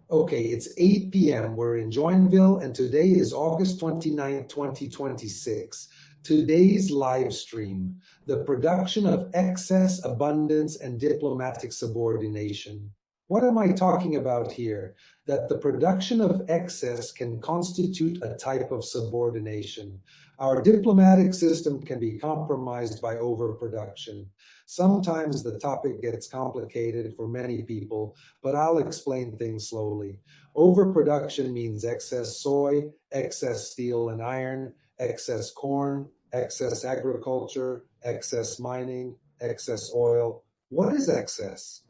Okay, it's 8 p.m. We're in Joinville, and today is August 29th, 2026. Today's live stream, the production of excess, abundance, and diplomatic subordination. What am I talking about here? That the production of excess can constitute a type of subordination. Our diplomatic system can be compromised by overproduction. Sometimes the topic gets complicated for many people, but I'll explain things slowly. Overproduction means excess soy, excess steel and iron, excess corn, excess agriculture, excess mining, excess oil. What is excess?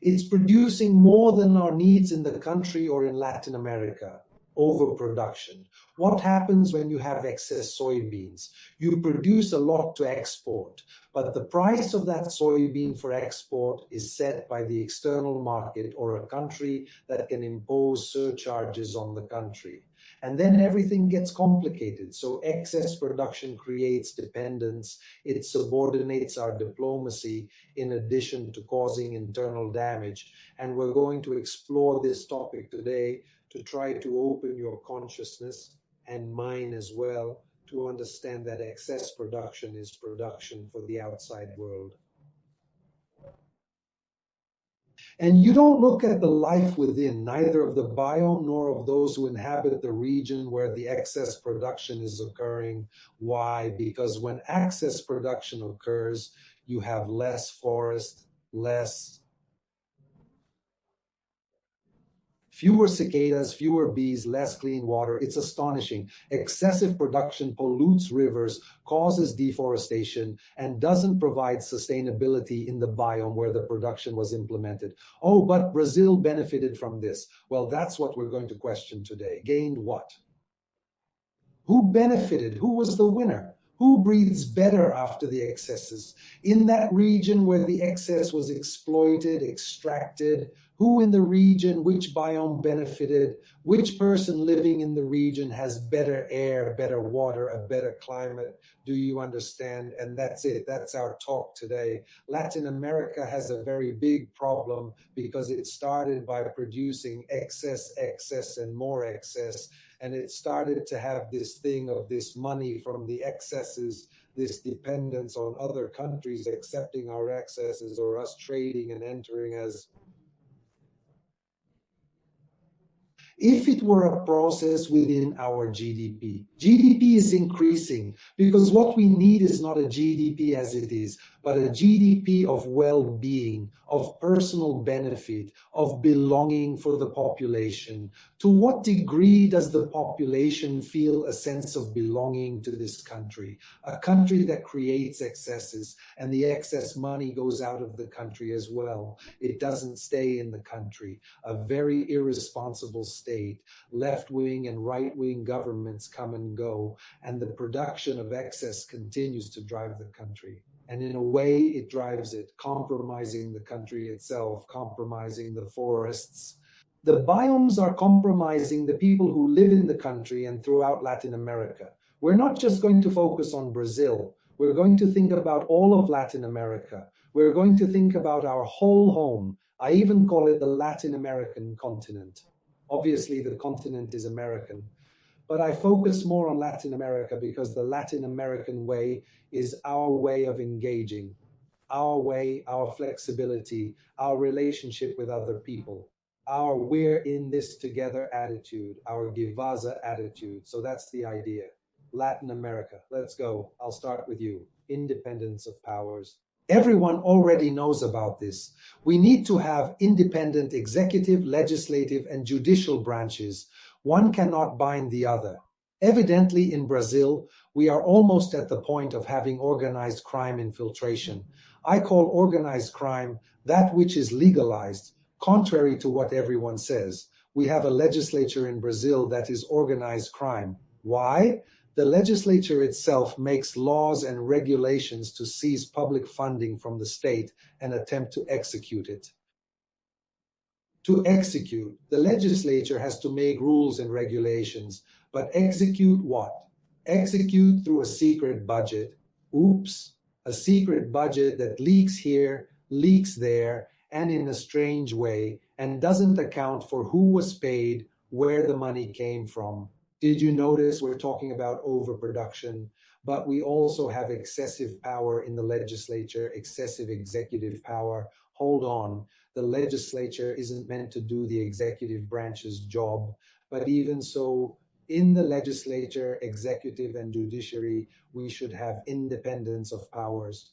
It's producing more than our needs in the country or in Latin America. Overproduction. What happens when you have excess soybeans? You produce a lot to export, but the price of that soybean for export is set by the external market or a country that can impose surcharges on the country. And then everything gets complicated. So excess production creates dependence. It subordinates our diplomacy in addition to causing internal damage. And we're going to explore this topic today to try to open your consciousness and mine as well to understand that excess production is production for the outside world. And you don't look at the life within, neither of the biome nor of those who inhabit the region where the excess production is occurring. Why? Because when excess production occurs, you have less forest, fewer cicadas, fewer bees, less clean water. It's astonishing. Excessive production pollutes rivers, causes deforestation, and doesn't provide sustainability in the biome where the production was implemented. Oh, but Brazil benefited from this. Well, that's what we're going to question today. Gained what? Who benefited? Who was the winner? Who breathes better after the excesses? In that region where the excess was exploited, extracted, who in the region, which biome benefited, which person living in the region has better air, better water, a better climate? Do you understand? And that's it. That's our talk today. Latin America has a very big problem because it started by producing excess, and more excess. And it started to have this thing of this money from the excesses, this dependence on other countries accepting our excesses or us trading and entering as if it were a process within our GDP. GDP is increasing because what we need is not a GDP as it is, but a GDP of well-being, of personal benefit, of belonging for the population. To what degree does the population feel a sense of belonging to this country? A country that creates excesses, and the excess money goes out of the country as well. It doesn't stay in the country. A very irresponsible state. Left-wing and right-wing governments come and go, and the production of excess continues to drive the country. And in a way, it drives it, compromising the country itself, compromising the forests. The biomes are compromising the people who live in the country and throughout Latin America. We're not just going to focus on Brazil. We're going to think about all of Latin America. We're going to think about our whole home. I even call it the Latin American continent. Obviously, the continent is American. But I focus more on Latin America because the Latin American way is our way of engaging, our way, our flexibility, our relationship with other people, our we're in this together attitude, our Givaza attitude. So that's the idea. Latin America, let's go. I'll start with you. Independence of powers. Everyone already knows about this. We need to have independent executive, legislative, and judicial branches. One cannot bind the other. Evidently, in Brazil, we are almost at the point of having organized crime infiltration. I call organized crime that which is legalized, contrary to what everyone says. We have a legislature in Brazil that is organized crime. Why? The legislature itself makes laws and regulations to seize public funding from the state and attempt to execute it. To execute, the legislature has to make rules and regulations, but execute what? Execute through a secret budget. Oops, a secret budget that leaks here, leaks there, and in a strange way, and doesn't account for who was paid, where the money came from. Did you notice we're talking about overproduction? But we also have excessive power in the legislature, excessive executive power. Hold on, the legislature isn't meant to do the executive branch's job, but even so, in the legislature, executive, and judiciary, we should have independence of powers.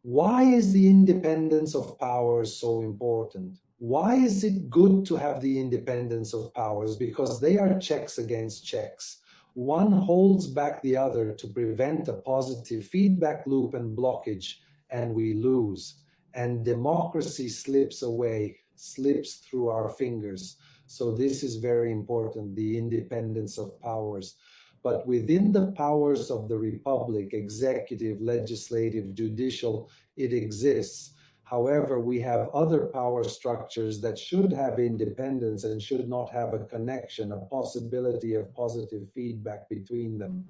Why is the independence of powers so important? Why is it good to have the independence of powers? Because they are checks against checks. One holds back the other to prevent a positive feedback loop and blockage, and we lose. And democracy slips away, slips through our fingers. So this is very important, the independence of powers. But within the powers of the republic, executive, legislative, judicial, it exists. However, we have other power structures that should have independence and should not have a connection, a possibility of positive feedback between them.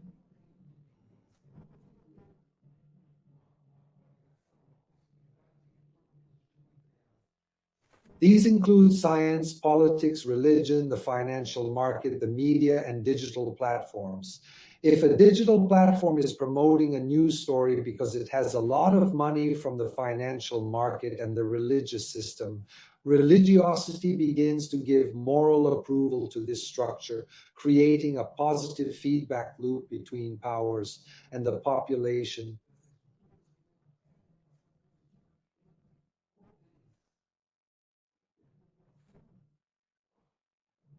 These include science, politics, religion, the financial market, the media, and digital platforms. If a digital platform is promoting a news story because it has a lot of money from the financial market and the religious system, religiosity begins to give moral approval to this structure, creating a positive feedback loop between powers and the population.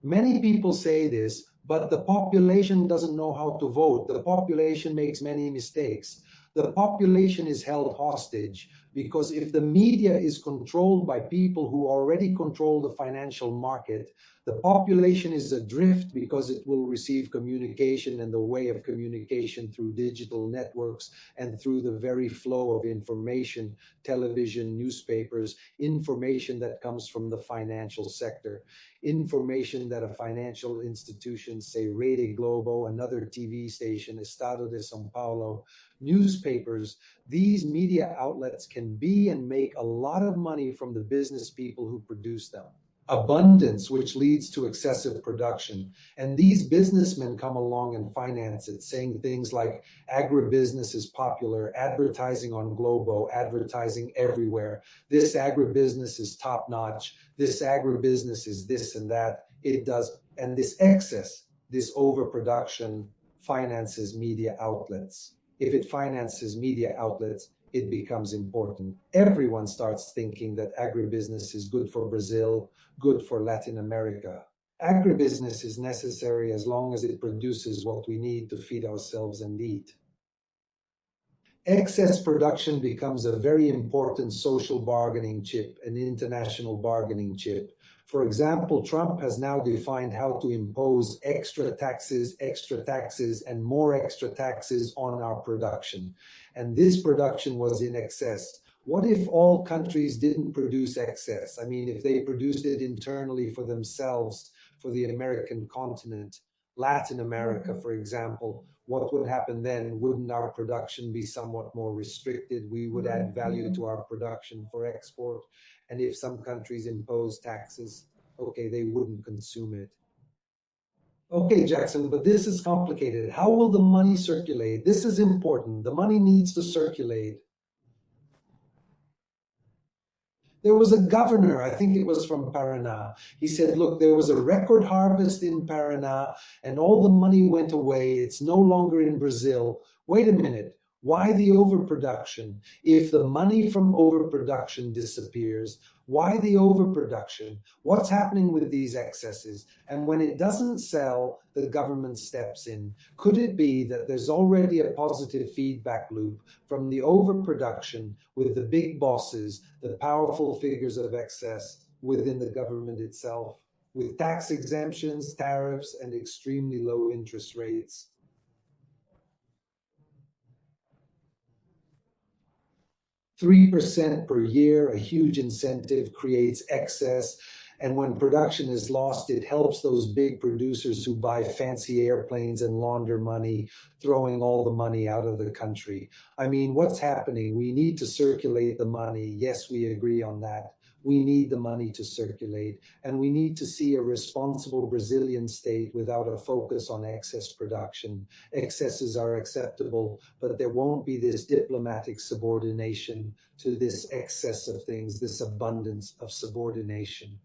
Many people say this, but the population doesn't know how to vote. The population makes many mistakes. The population is held hostage because if the media is controlled by people who already control the financial market, the population is adrift because it will receive communication and the way of communication through digital networks and through the very flow of information, television, newspapers, information that comes from the financial sector, information that a financial institution, say Rede Globo, another TV station, Estado de São Paulo, newspapers, these media outlets can be and make a lot of money from the business people who produce them. Abundance, which leads to excessive production. And these businessmen come along and finance it, saying things like agribusiness is popular, advertising on Globo, advertising everywhere. This agribusiness is top notch. This agribusiness is this and that. It does. And this excess, this overproduction finances media outlets. If it finances media outlets, it becomes important. Everyone starts thinking that agribusiness is good for Brazil, good for Latin America. Agribusiness is necessary as long as it produces what we need to feed ourselves and eat. Excess production becomes a very important social bargaining chip, an international bargaining chip. For example, Trump has now defined how to impose extra taxes, and more extra taxes on our production. And this production was in excess. What if all countries didn't produce excess? I mean, if they produced it internally for themselves, for the American continent, Latin America, for example, what would happen then? Wouldn't our production be somewhat more restricted? We would add value to our production for export. And if some countries impose taxes, okay, they wouldn't consume it. Okay, Jackson, but this is complicated. How will the money circulate? This is important. The money needs to circulate. There was a governor, I think it was from Paraná. He said, look, there was a record harvest in Paraná and all the money went away. It's no longer in Brazil. Wait a minute. Why the overproduction? If the money from overproduction disappears, why the overproduction? What's happening with these excesses? And when it doesn't sell, the government steps in. Could it be that there's already a positive feedback loop from the overproduction with the big bosses, the powerful figures of excess within the government itself, with tax exemptions, tariffs, and extremely low interest rates? 3% per year, a huge incentive, creates excess. And when production is lost, it helps those big producers who buy fancy airplanes and launder money, throwing all the money out of the country. I mean, what's happening? We need to circulate the money. Yes, we agree on that. We need the money to circulate, and we need to see a responsible Brazilian state without a focus on excess production. Excesses are acceptable, but there won't be this diplomatic subordination to this excess of things, this abundance of subordination.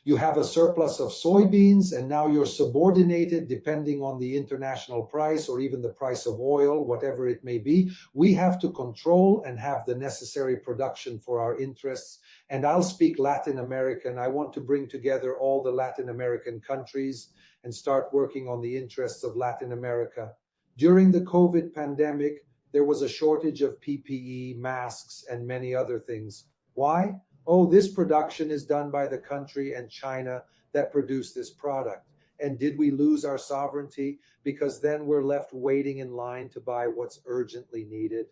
You have a surplus of soybeans, and now you're subordinated depending on the international price or even the price of oil, whatever it may be. We have to control and have the necessary production for our interests. And I'll speak Latin American. I want to bring together all the Latin American countries and start working on the interests of Latin America. During the COVID pandemic, there was a shortage of PPE, masks, and many other things. Why? Oh, this production is done by the country and China that produced this product. And did we lose our sovereignty? Because then we're left waiting in line to buy what's urgently needed.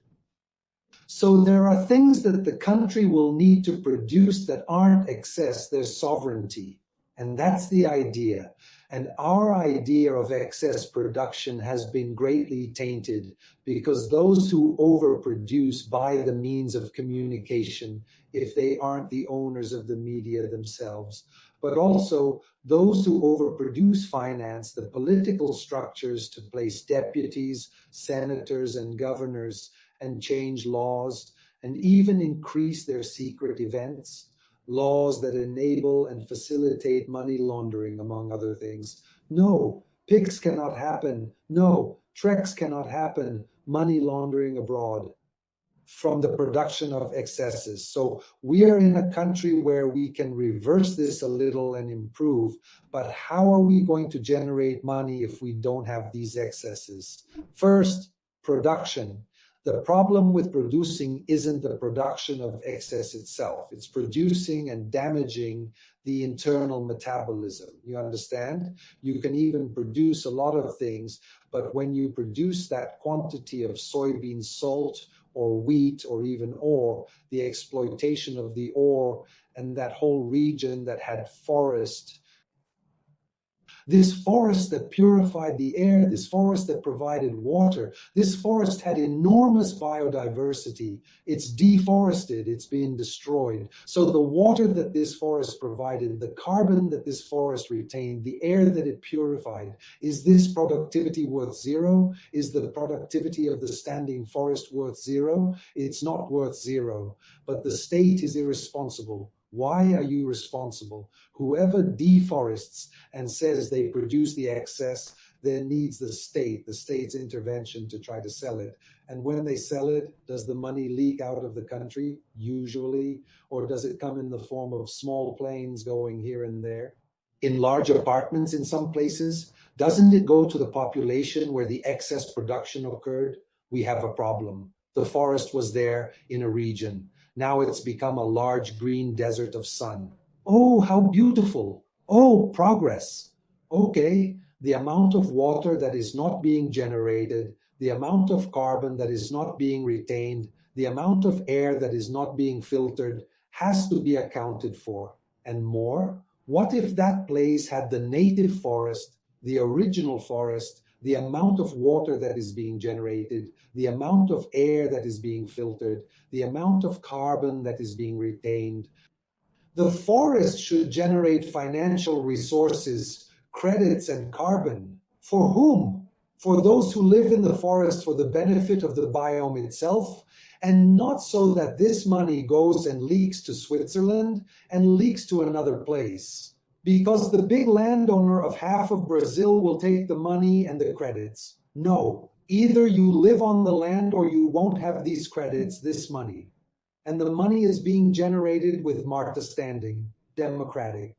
So there are things that the country will need to produce that aren't excess, there's sovereignty. And that's the idea. And our idea of excess production has been greatly tainted because those who overproduce buy the means of communication if they aren't the owners of the media themselves. But also, those who overproduce finance the political structures to place deputies, senators, and governors and change laws and even increase their secret events, laws that enable and facilitate money laundering, among other things. No, PICs cannot happen. No, TRECs cannot happen. Money laundering abroad from the production of excesses. So we are in a country where we can reverse this a little and improve, but how are we going to generate money if we don't have these excesses? First, production. The problem with producing isn't the production of excess itself. It's producing and damaging the internal metabolism. You understand? You can even produce a lot of things, but when you produce that quantity of soybean salt or wheat or even ore, the exploitation of the ore and that whole region that had forest, this forest that purified the air, this forest that provided water, this forest had enormous biodiversity. It's deforested, it's been destroyed. So the water that this forest provided, the carbon that this forest retained, the air that it purified, is this productivity worth zero? Is the productivity of the standing forest worth zero? It's not worth zero, but the state is irresponsible. Why are you responsible? Whoever deforests and says they produce the excess then needs the state's intervention to try to sell it. And when they sell it, does the money leak out of the country? Usually. Or does it come in the form of small planes going here and there? In large apartments in some places? Doesn't it go to the population where the excess production occurred? We have a problem. The forest was there in a region. Now it's become a large green desert of sun. Oh, how beautiful. Oh, progress. Okay, the amount of water that is not being generated, the amount of carbon that is not being retained, the amount of air that is not being filtered has to be accounted for. And more, what if that place had the native forest, the original forest, the amount of water that is being generated, the amount of air that is being filtered, the amount of carbon that is being retained? The forest should generate financial resources, credits, and carbon. For whom? For those who live in the forest for the benefit of the biome itself, and not so that this money goes and leaks to Switzerland and leaks to another place. Because the big landowner of half of Brazil will take the money and the credits. No, either you live on the land or you won't have these credits, this money. And the money is being generated with Marta standing, democratic.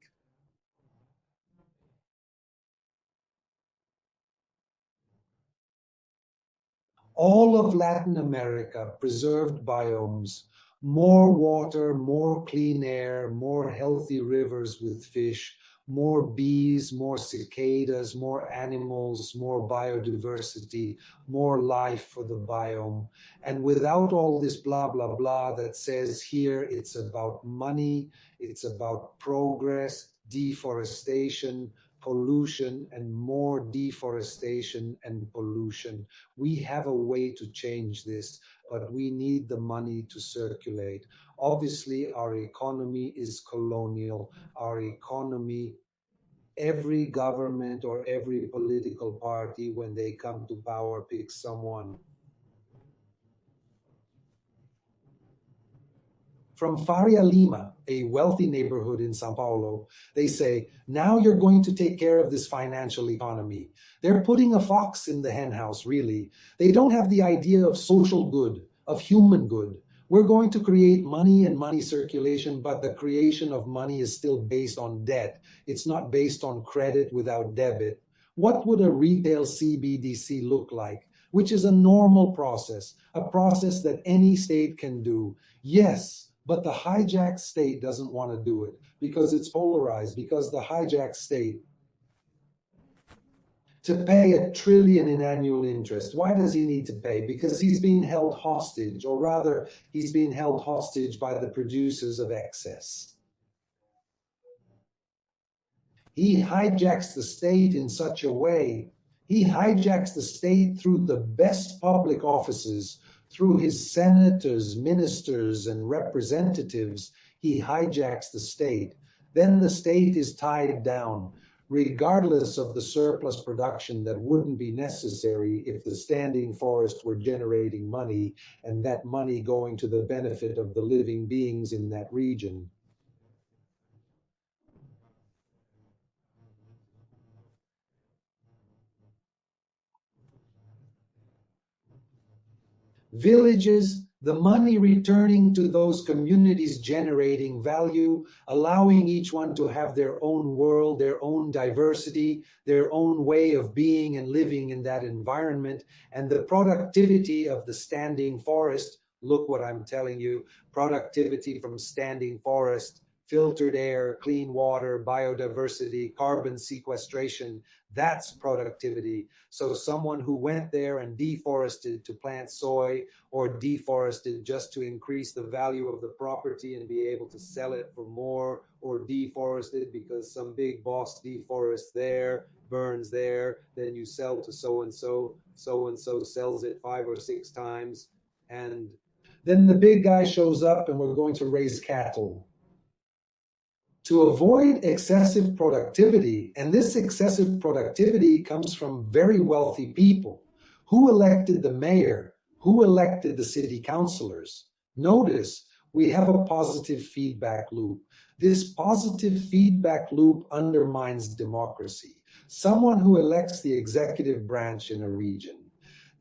All of Latin America preserved biomes, more water, more clean air, more healthy rivers with fish, more bees, more cicadas, more animals, more biodiversity, more life for the biome. And without all this blah, blah, blah that says here it's about money, it's about progress, deforestation, pollution, and more deforestation and pollution. We have a way to change this, but we need the money to circulate. Obviously, our economy is colonial. Our economy, every government or every political party, when they come to power, picks someone. From Faria Lima, a wealthy neighborhood in Sao Paulo, they say, now you're going to take care of this financial economy. They're putting a fox in the henhouse, really. They don't have the idea of social good, of human good. We're going to create money and money circulation, but the creation of money is still based on debt. It's not based on credit without debit. What would a retail CBDC look like? Which is a normal process, a process that any state can do. Yes, but the hijacked state doesn't want to do it because it's polarized, because the hijacked state to pay $1 trillion in annual interest. Why does he need to pay? Because he's being held hostage, or rather, he's being held hostage by the producers of excess. He hijacks the state in such a way. He hijacks the state through the best public offices, through his senators, ministers, and representatives. He hijacks the state. Then the state is tied down, regardless of the surplus production that wouldn't be necessary if the standing forest were generating money, and that money going to the benefit of the living beings in that region. Villages, the money returning to those communities, generating value, allowing each one to have their own world, their own diversity, their own way of being and living in that environment, and the productivity of the standing forest. Look what I'm telling you, productivity from standing forest, filtered air, clean water, biodiversity, carbon sequestration, that's productivity. So someone who went there and deforested to plant soy, or deforested just to increase the value of the property and be able to sell it for more, or deforested because some big boss deforests there, burns there, then you sell to so and so sells it 5 or 6 times, and then the big guy shows up and we're going to raise cattle. To avoid excessive productivity, and this excessive productivity comes from very wealthy people. Who elected the mayor? Who elected the city councilors? Notice we have a positive feedback loop. This positive feedback loop undermines democracy. Someone who elects the executive branch in a region.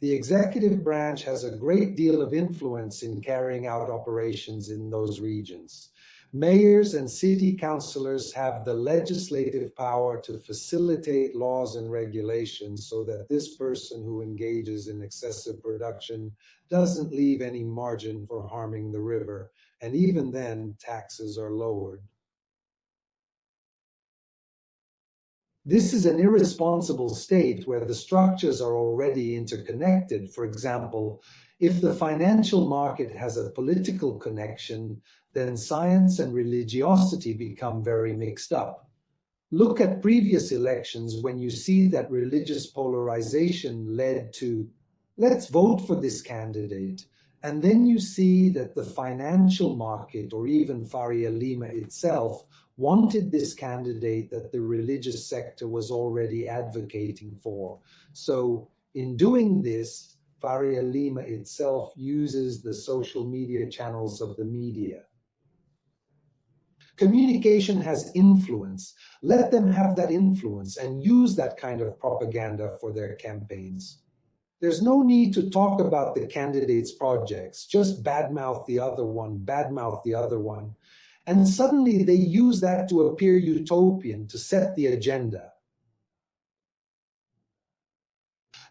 The executive branch has a great deal of influence in carrying out operations in those regions. Mayors and city councilors have the legislative power to facilitate laws and regulations so that this person who engages in excessive production doesn't leave any margin for harming the river, and even then, taxes are lowered. This is an irresponsible state where the structures are already interconnected. For example, if the financial market has a political connection, then science and religiosity become very mixed up. Look at previous elections when you see that religious polarization led to, let's vote for this candidate. And then you see that the financial market, or even Faria Lima itself, wanted this candidate that the religious sector was already advocating for. So in doing this, Faria Lima itself uses the social media channels of the media. Communication has influence. Let them have that influence and use that kind of propaganda for their campaigns. There's no need to talk about the candidate's projects. Just badmouth the other one, badmouth the other one. And suddenly they use that to appear utopian, to set the agenda.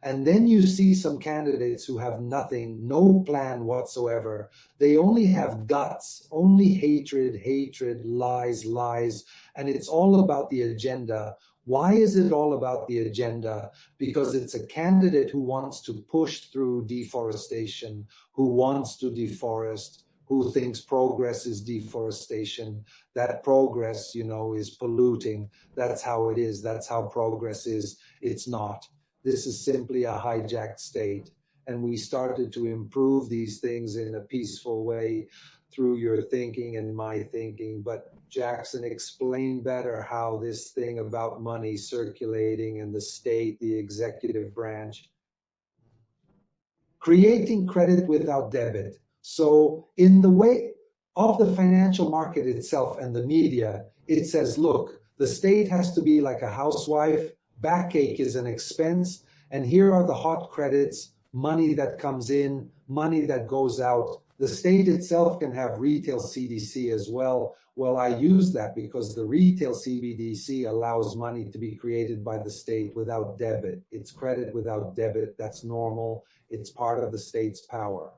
And then you see some candidates who have nothing, no plan whatsoever. They only have guts, only hatred, lies, and it's all about the agenda. Why is it all about the agenda? Because it's a candidate who wants to push through deforestation, who wants to deforest, who thinks progress is deforestation, that progress, is polluting. That's how it is. That's how progress is. It's not. This is simply a hijacked state. And we started to improve these things in a peaceful way through your thinking and my thinking. But Jackson, explain better how this thing about money circulating in the state, the executive branch, creating credit without debit. So in the way of the financial market itself and the media, it says, look, the state has to be like a housewife, backache is an expense, and here are the hot credits, money that comes in, money that goes out. The state itself can have retail CDC as well. Well, I use that because the retail CBDC allows money to be created by the state without debit. It's credit without debit. That's normal. It's part of the state's power.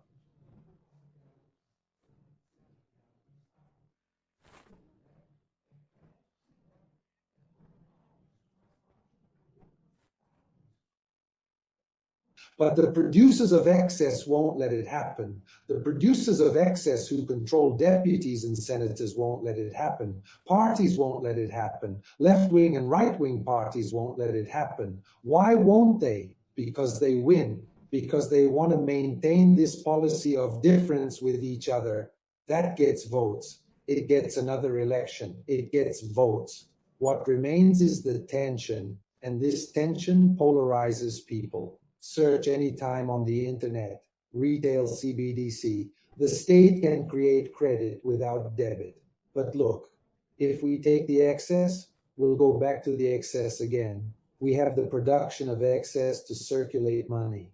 But the producers of excess won't let it happen. The producers of excess who control deputies and senators won't let it happen. Parties won't let it happen. Left-wing and right-wing parties won't let it happen. Why won't they? Because they win. Because they want to maintain this policy of difference with each other. That gets votes. It gets another election. It gets votes. What remains is the tension, and this tension polarizes people. Search anytime on the internet, retail CBDC. The state can create credit without debit. But look, if we take the excess, we'll go back to the excess again. We have the production of excess to circulate money.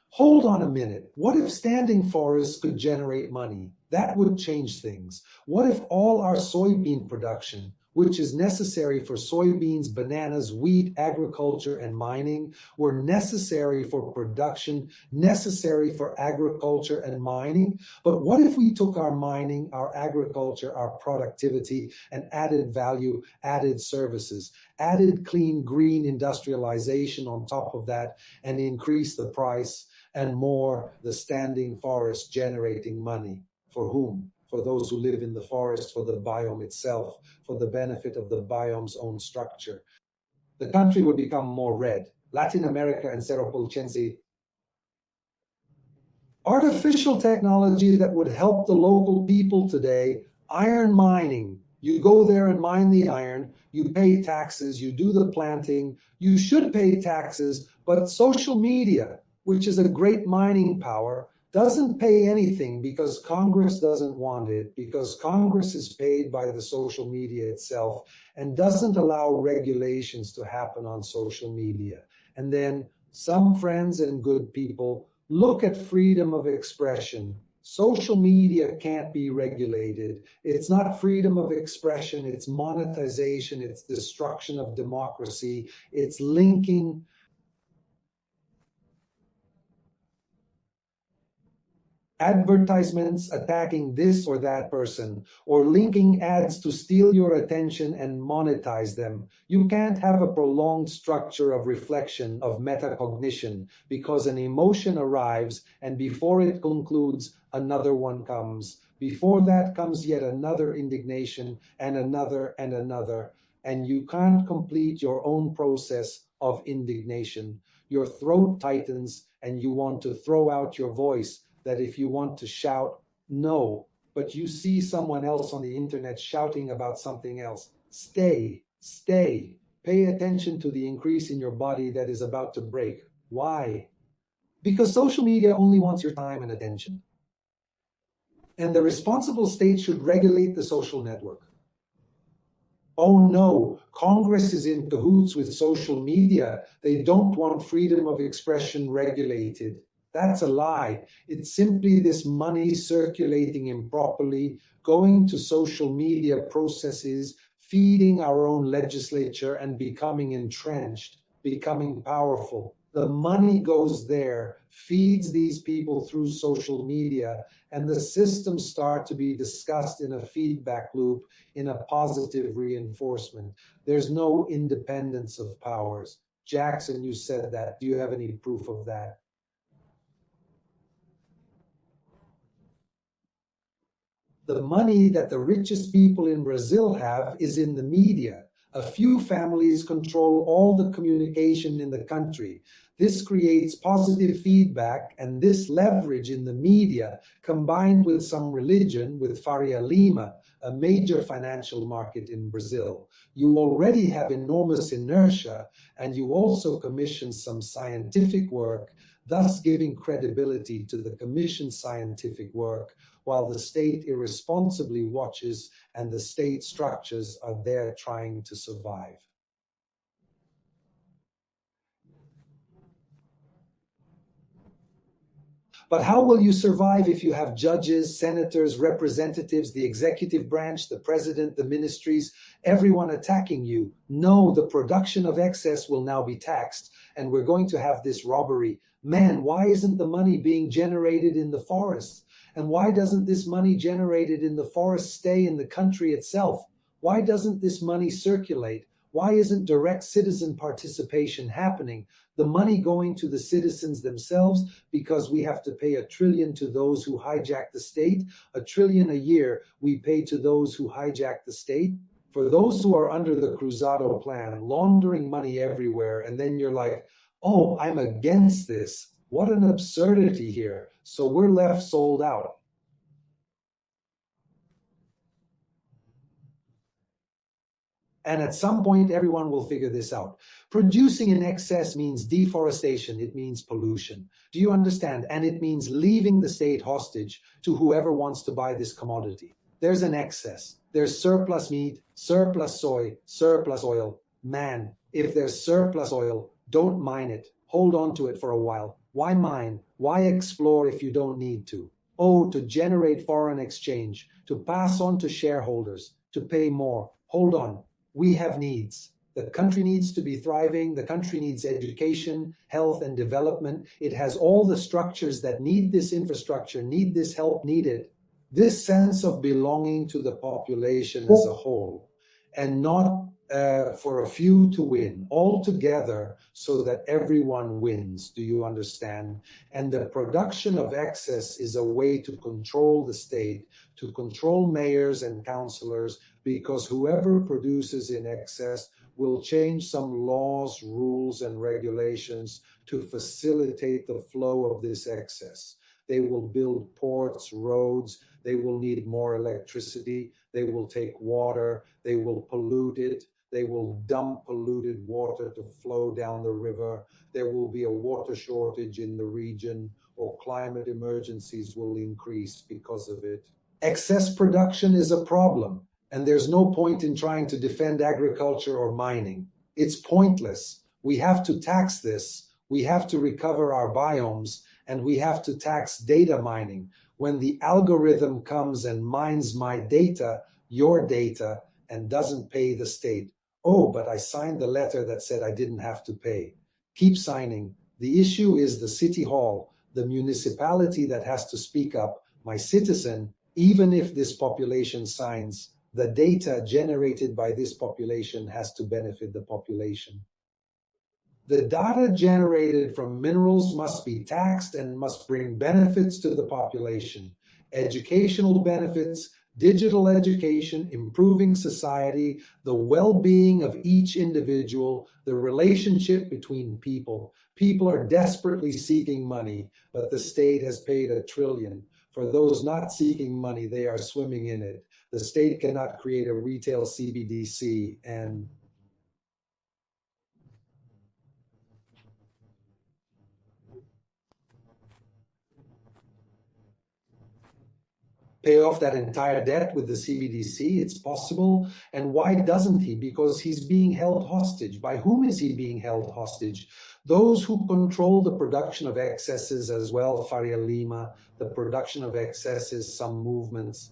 Hold on a minute. What if standing forests could generate money? That would change things. What if all our soybean production, which is necessary for soybeans, bananas, wheat, agriculture, and mining, were necessary for production, necessary for agriculture and mining? But what if we took our mining, our agriculture, our productivity, and added value, added services, added clean, green industrialization on top of that, and increased the price, and more, the standing forest generating money? For whom? For those who live in the forest, for the biome itself, for the benefit of the biome's own structure. The country would become more red. Latin America and Cerro Pulchense. Artificial technology that would help the local people today, iron mining. You go there and mine the iron, you pay taxes, you do the planting, you should pay taxes, but social media, which is a great mining power, doesn't pay anything because Congress doesn't want it, because Congress is paid by the social media itself and doesn't allow regulations to happen on social media. And then some friends and good people look at freedom of expression. Social media can't be regulated. It's not freedom of expression, it's monetization, it's destruction of democracy, it's linking advertisements attacking this or that person, or linking ads to steal your attention and monetize them. You can't have a prolonged structure of reflection, of metacognition, because an emotion arrives and before it concludes, another one comes. Before that comes yet another indignation and another, and you can't complete your own process of indignation. Your throat tightens and you want to throw out your voice, that if you want to shout, no, but you see someone else on the internet shouting about something else. Stay. Pay attention to the increase in your body that is about to break. Why? Because social media only wants your time and attention. And the responsible state should regulate the social network. Oh no, Congress is in cahoots with social media. They don't want freedom of expression regulated. That's a lie. It's simply this money circulating improperly, going to social media processes, feeding our own legislature and becoming entrenched, becoming powerful. The money goes there, feeds these people through social media, and the systems start to be discussed in a feedback loop, in a positive reinforcement. There's no independence of powers. Jackson, you said that. Do you have any proof of that? The money that the richest people in Brazil have is in the media. A few families control all the communication in the country. This creates positive feedback, and this leverage in the media, combined with some religion, with Faria Lima, a major financial market in Brazil. You already have enormous inertia, and you also commission some scientific work, thus giving credibility to the commissioned scientific work, while the state irresponsibly watches and the state structures are there trying to survive. But how will you survive if you have judges, senators, representatives, the executive branch, the president, the ministries, everyone attacking you? No, the production of excess will now be taxed, and we're going to have this robbery. Man, why isn't the money being generated in the forests? And why doesn't this money generated in the forest stay in the country itself? Why doesn't this money circulate? Why isn't direct citizen participation happening? The money going to the citizens themselves, because we have to pay $1 trillion to those who hijack the state. $1 trillion a year we pay to those who hijack the state. For those who are under the Cruzado plan, laundering money everywhere, and then you're like, oh, I'm against this. What an absurdity here. So we're left sold out. And at some point, everyone will figure this out. Producing in excess means deforestation. It means pollution. Do you understand? And it means leaving the state hostage to whoever wants to buy this commodity. There's an excess. There's surplus meat, surplus soy, surplus oil. Man, if there's surplus oil, don't mine it. Hold on to it for a while. Why mine? Why explore if you don't need to? Oh, to generate foreign exchange, to pass on to shareholders, to pay more. Hold on. We have needs. The country needs to be thriving. The country needs education, health, and development. It has all the structures that need this infrastructure, need this help, need it. This sense of belonging to the population as a whole, and not for a few to win, all together so that everyone wins. Do you understand? And the production of excess is a way to control the state, to control mayors and councillors, because whoever produces in excess will change some laws, rules, and regulations to facilitate the flow of this excess. They will build ports, roads, they will need more electricity, they will take water, they will pollute it, they will dump polluted water to flow down the river, there will be a water shortage in the region, or climate emergencies will increase because of it. Excess production is a problem, and there's no point in trying to defend agriculture or mining. It's pointless. We have to tax this, we have to recover our biomes, and we have to tax data mining. When the algorithm comes and mines my data, your data, and doesn't pay the state. Oh, but I signed the letter that said I didn't have to pay. Keep signing. The issue is the city hall, the municipality that has to speak up. My citizen, even if this population signs, the data generated by this population has to benefit the population. The data generated from minerals must be taxed and must bring benefits to the population. Educational benefits, digital education, improving society, the well-being of each individual, the relationship between people. People are desperately seeking money, but the state has paid $1 trillion. For those not seeking money, they are swimming in it. The state cannot create a retail CBDC and pay off that entire debt with the CBDC. It's possible. And why doesn't he? Because he's being held hostage. By whom is he being held hostage? Those who control the production of excesses as well, Faria Lima, the production of excesses, some movements.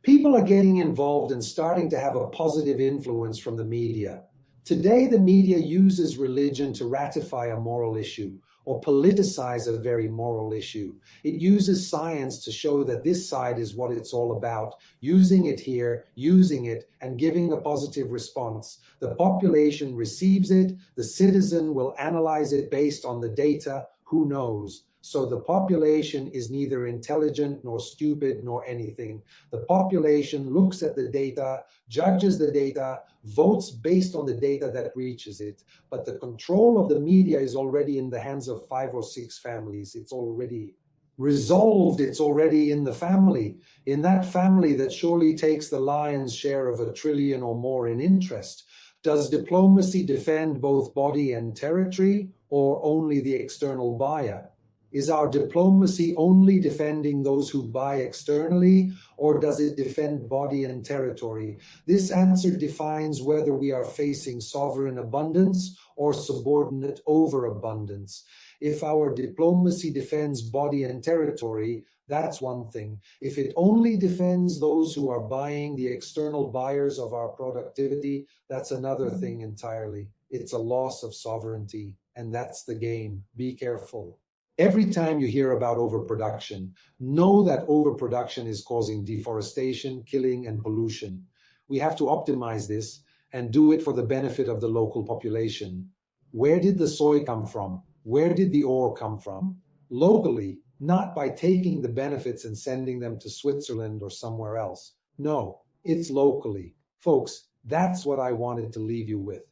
People People are getting involved and starting to have a positive influence from the media. Today, the media uses religion to ratify a moral issue or politicize a very moral issue. It uses science to show that this side is what it's all about, using it here, using it, and giving a positive response. The population receives it, the citizen will analyze it based on the data, who knows? So the population is neither intelligent nor stupid nor anything. The population looks at the data, judges the data, votes based on the data that reaches it. But the control of the media is already in the hands of 5 or 6 families. It's already resolved. It's already in the family. In that family that surely takes the lion's share of $1 trillion or more in interest. Does diplomacy defend both body and territory, or only the external buyer? Is our diplomacy only defending those who buy externally, or does it defend body and territory? This answer defines whether we are facing sovereign abundance or subordinate overabundance. If our diplomacy defends body and territory, that's one thing. If it only defends those who are buying, the external buyers of our productivity, that's another thing entirely. It's a loss of sovereignty, and that's the game. Be careful. Every time you hear about overproduction, know that overproduction is causing deforestation, killing, and pollution. We have to optimize this and do it for the benefit of the local population. Where did the soy come from? Where did the ore come from? Locally, not by taking the benefits and sending them to Switzerland or somewhere else. No, it's locally. Folks, that's what I wanted to leave you with.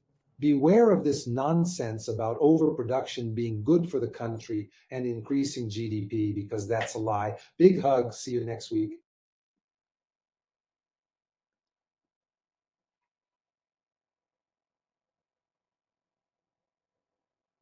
Beware of this nonsense about overproduction being good for the country and increasing GDP, because that's a lie. Big hug. See you next week.